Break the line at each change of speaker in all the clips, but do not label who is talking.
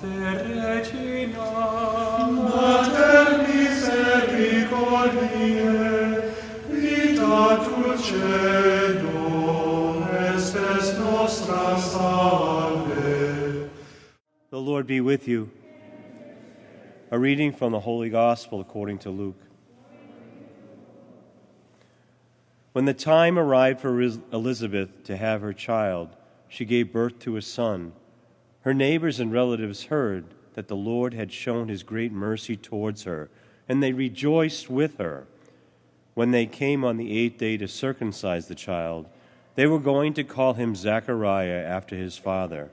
Regina, Mater misericordiae, vita dulcedo, estes nostra salve.
The Lord be with you. A reading from the Holy Gospel according to Luke. When the time arrived for Elizabeth to have her child, she gave birth to a son. Her neighbors and relatives heard that the Lord had shown his great mercy towards her, and they rejoiced with her. When they came on the 8th day to circumcise the child, they were going to call him Zechariah after his father.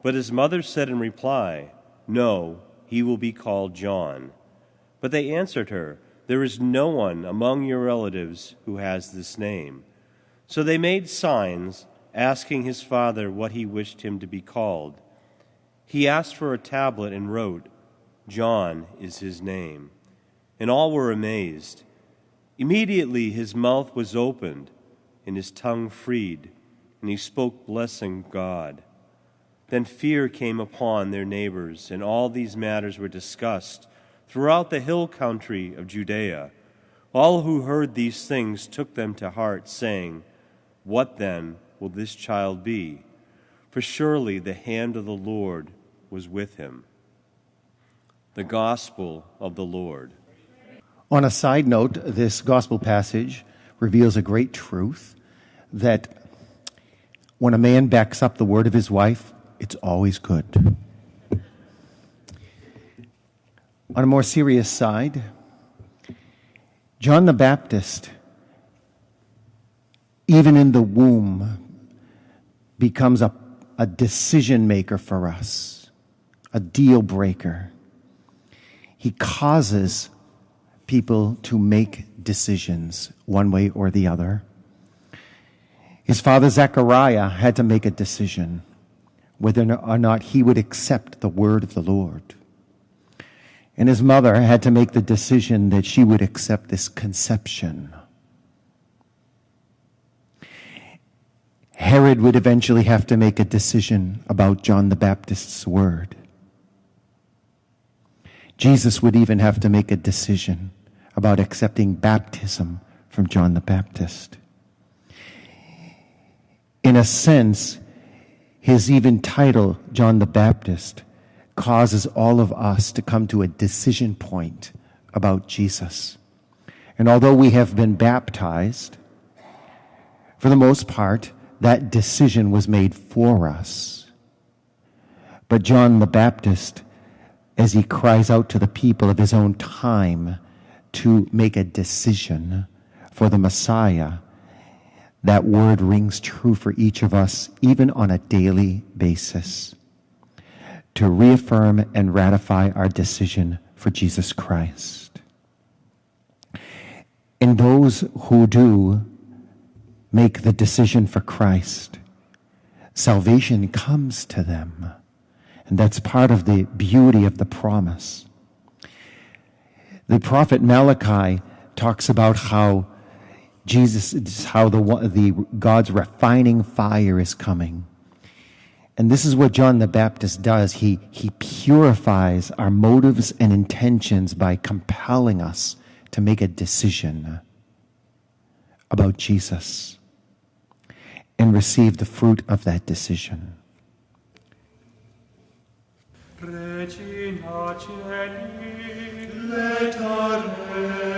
But his mother said in reply, "No, he will be called John." But they answered her, "There is no one among your relatives who has this name." So they made signs, asking his father what he wished him to be called. He asked for a tablet and wrote, "John is his name." And all were amazed. Immediately his mouth was opened and his tongue freed, and he spoke blessing God. Then fear came upon their neighbors, and all these matters were discussed throughout the hill country of Judea. All who heard these things took them to heart, saying, "What then will this child be? For surely the hand of the Lord was with him." The Gospel of the Lord.
On a side note, this gospel passage reveals a great truth that when a man backs up the word of his wife, it's always good. On a more serious side, John the Baptist, even in the womb, becomes a decision maker for us, a deal breaker. He causes people to make decisions one way or the other. His father Zechariah had to make a decision whether or not he would accept the word of the Lord. And his mother had to make the decision that she would accept this conception. Herod would eventually have to make a decision about John the Baptist's word. Jesus would even have to make a decision about accepting baptism from John the Baptist. In a sense, his even title, John the Baptist, causes all of us to come to a decision point about Jesus. And although we have been baptized, for the most part, that decision was made for us. But John the Baptist, as he cries out to the people of his own time to make a decision for the Messiah, that word rings true for each of us, even on a daily basis, to reaffirm and ratify our decision for Jesus Christ. And those who do make the decision for Christ, salvation comes to them. And that's part of the beauty of the promise. The prophet Malachi talks about how God's refining fire is coming. And this is what John the Baptist does. He purifies our motives and intentions by compelling us to make a decision about Jesus and receive the fruit of that decision.
Regina Celi, letare